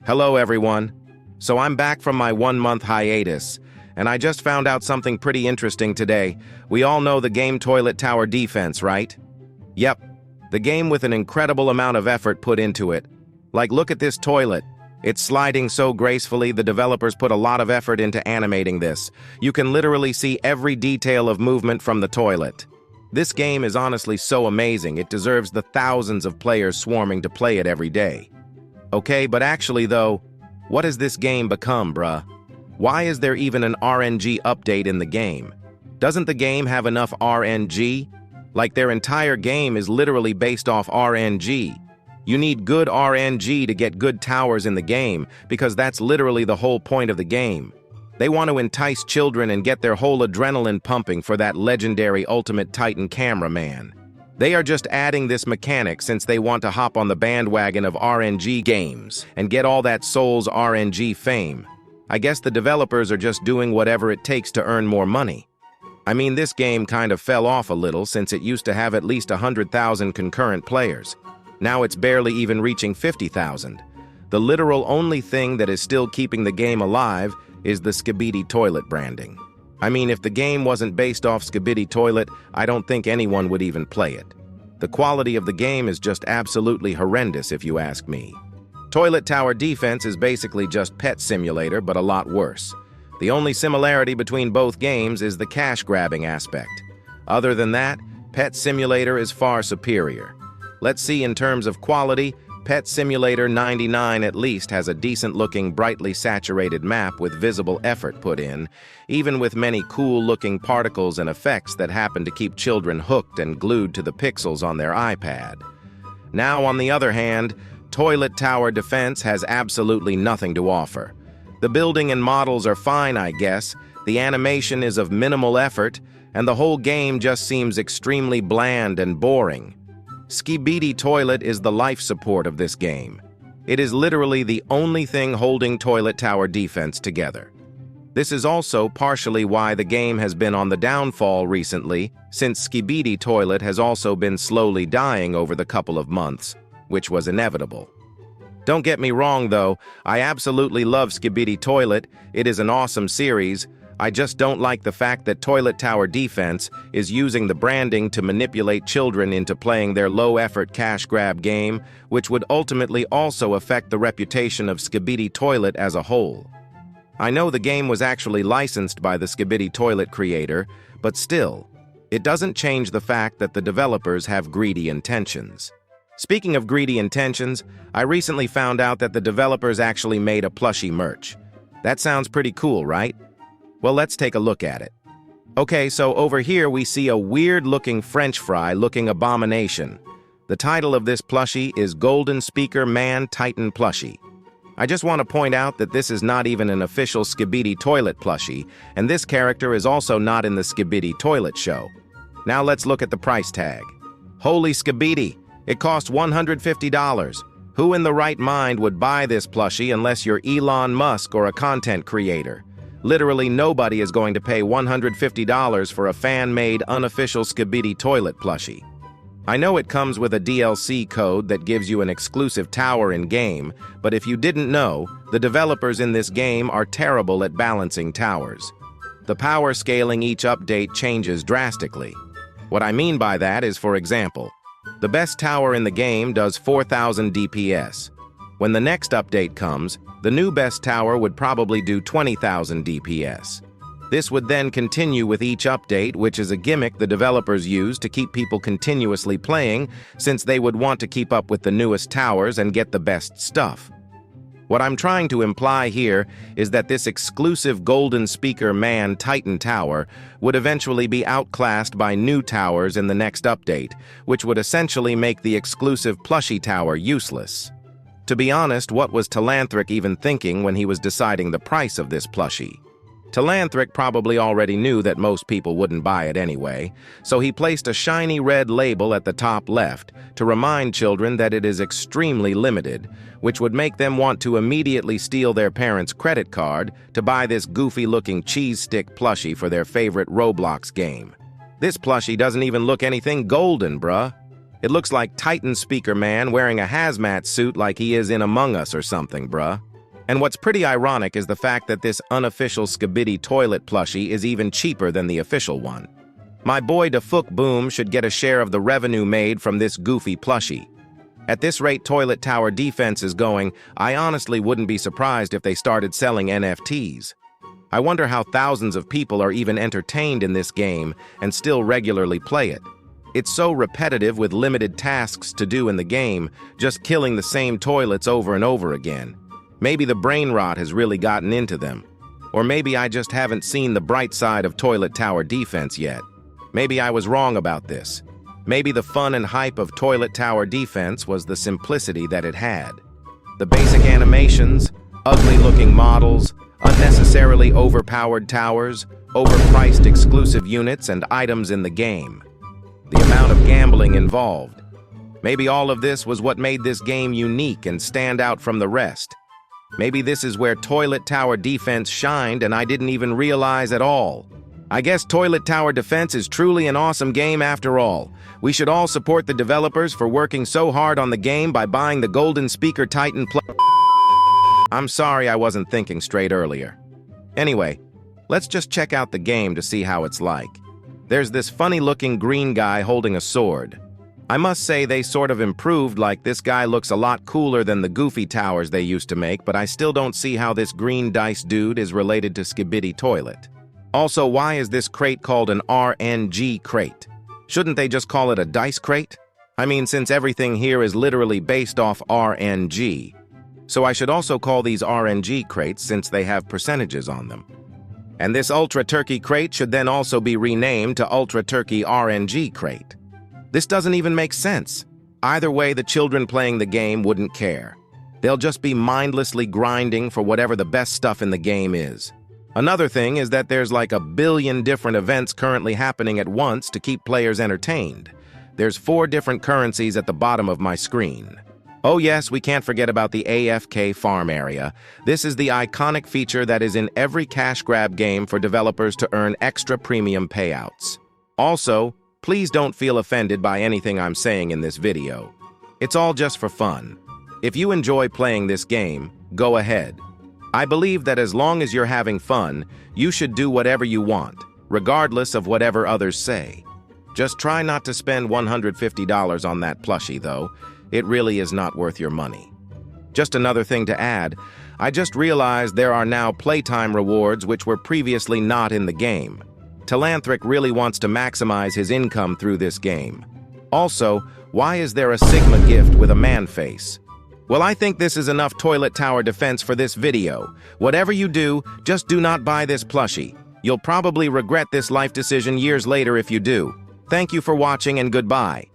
Hello, everyone. So I'm back from my 1-month hiatus, and I just found out something pretty interesting today. We all know the game Toilet Tower Defense, right? Yep, the game with an incredible amount of effort put into it. Like, look at this toilet. It's sliding so gracefully. The developers put a lot of effort into animating this. You can literally see every detail of movement from the toilet. This game is honestly so amazing. It deserves the thousands of players swarming to play it every day. Okay, but actually though, what has this game become, bruh? Why is there even an RNG update in the game? Doesn't the game have enough RNG? Like, their entire game is literally based off RNG. You need good RNG to get good towers in the game, because that's literally the whole point of the game. They want to entice children and get their whole adrenaline pumping for that legendary Ultimate Titan cameraman. They are just adding this mechanic since they want to hop on the bandwagon of RNG games and get all that Souls RNG fame. I guess the developers are just doing whatever it takes to earn more money. I mean, this game kind of fell off a little since it used to have at least 100,000 concurrent players. Now it's barely even reaching 50,000. The literal only thing that is still keeping the game alive is the Skibidi Toilet branding. I mean, if the game wasn't based off Skibidi Toilet, I don't think anyone would even play it. The quality of the game is just absolutely horrendous if you ask me. Toilet Tower Defense is basically just Pet Simulator, but a lot worse. The only similarity between both games is the cash-grabbing aspect. Other than that, Pet Simulator is far superior. Let's see, in terms of quality, Pet Simulator 99 at least has a decent-looking, brightly saturated map with visible effort put in, even with many cool-looking particles and effects that happen to keep children hooked and glued to the pixels on their iPad. Now, on the other hand, Toilet Tower Defense has absolutely nothing to offer. The building and models are fine, I guess, the animation is of minimal effort, and the whole game just seems extremely bland and boring. Skibidi Toilet is the life support of this game. It is literally the only thing holding Toilet Tower Defense together. This is also partially why the game has been on the downfall recently, since Skibidi Toilet has also been slowly dying over the couple of months, which was inevitable. Don't get me wrong though, I absolutely love Skibidi Toilet. It is an awesome series. I just don't like the fact that Toilet Tower Defense is using the branding to manipulate children into playing their low-effort cash grab game, which would ultimately also affect the reputation of Skibidi Toilet as a whole. I know the game was actually licensed by the Skibidi Toilet creator, but still, it doesn't change the fact that the developers have greedy intentions. Speaking of greedy intentions, I recently found out that the developers actually made a plushie merch. That sounds pretty cool, right? Well, let's take a look at it. Okay, so over here we see a weird-looking French fry-looking abomination. The title of this plushie is Golden Speaker Man Titan Plushie. I just want to point out that this is not even an official Skibidi Toilet plushie, and this character is also not in the Skibidi Toilet show. Now let's look at the price tag. Holy Skibidi! It costs $150. Who in the right mind would buy this plushie unless you're Elon Musk or a content creator? Literally nobody is going to pay $150 for a fan-made, unofficial Skibidi Toilet plushie. I know it comes with a DLC code that gives you an exclusive tower in-game, but if you didn't know, the developers in this game are terrible at balancing towers. The power scaling each update changes drastically. What I mean by that is, for example, the best tower in the game does 4,000 DPS. When the next update comes, the new best tower would probably do 20,000 DPS. This would then continue with each update, which is a gimmick the developers use to keep people continuously playing, since they would want to keep up with the newest towers and get the best stuff. What I'm trying to imply here is that this exclusive Golden Speaker Man Titan Tower would eventually be outclassed by new towers in the next update, which would essentially make the exclusive plushie tower useless. To be honest, what was Talanthric even thinking when he was deciding the price of this plushie? Talanthric probably already knew that most people wouldn't buy it anyway, so he placed a shiny red label at the top left to remind children that it is extremely limited, which would make them want to immediately steal their parents' credit card to buy this goofy-looking cheese stick plushie for their favorite Roblox game. This plushie doesn't even look anything golden, bruh. It looks like Titan Speaker Man wearing a hazmat suit like he is in Among Us or something, bruh. And what's pretty ironic is the fact that this unofficial Skibidi toilet plushie is even cheaper than the official one. My boy DeFook Boom should get a share of the revenue made from this goofy plushie. At this rate Toilet Tower Defense is going, I honestly wouldn't be surprised if they started selling NFTs. I wonder how thousands of people are even entertained in this game and still regularly play it. It's so repetitive with limited tasks to do in the game, just killing the same toilets over and over again. Maybe the brain rot has really gotten into them. Or maybe I just haven't seen the bright side of Toilet Tower Defense yet. Maybe I was wrong about this. Maybe the fun and hype of Toilet Tower Defense was the simplicity that it had. The basic animations, ugly-looking models, unnecessarily overpowered towers, overpriced exclusive units and items in the game. The amount of gambling involved. Maybe all of this was what made this game unique and stand out from the rest. Maybe this is where Toilet Tower Defense shined and I didn't even realize at all. I guess Toilet Tower Defense is truly an awesome game after all. We should all support the developers for working so hard on the game by buying the Golden Speaker Titan Plus. I'm sorry I wasn't thinking straight earlier. Anyway, let's just check out the game to see how it's like. There's this funny-looking green guy holding a sword. I must say they sort of improved, like this guy looks a lot cooler than the goofy towers they used to make, but I still don't see how this green dice dude is related to Skibidi Toilet. Also, why is this crate called an RNG crate? Shouldn't they just call it a dice crate? I mean, since everything here is literally based off RNG. So I should also call these RNG crates since they have percentages on them. And this Ultra Turkey crate should then also be renamed to Ultra Turkey RNG crate. This doesn't even make sense. Either way, the children playing the game wouldn't care. They'll just be mindlessly grinding for whatever the best stuff in the game is. Another thing is that there's like a billion different events currently happening at once to keep players entertained. There's 4 different currencies at the bottom of my screen. Oh yes, we can't forget about the AFK farm area. This is the iconic feature that is in every cash grab game for developers to earn extra premium payouts. Also, please don't feel offended by anything I'm saying in this video. It's all just for fun. If you enjoy playing this game, go ahead. I believe that as long as you're having fun, you should do whatever you want, regardless of whatever others say. Just try not to spend $150 on that plushie, though. It really is not worth your money. Just another thing to add, I just realized there are now playtime rewards which were previously not in the game. Talanthric really wants to maximize his income through this game. Also, why is there a Sigma gift with a man face? Well, I think this is enough Toilet Tower Defense for this video. Whatever you do, just do not buy this plushie. You'll probably regret this life decision years later if you do. Thank you for watching and goodbye.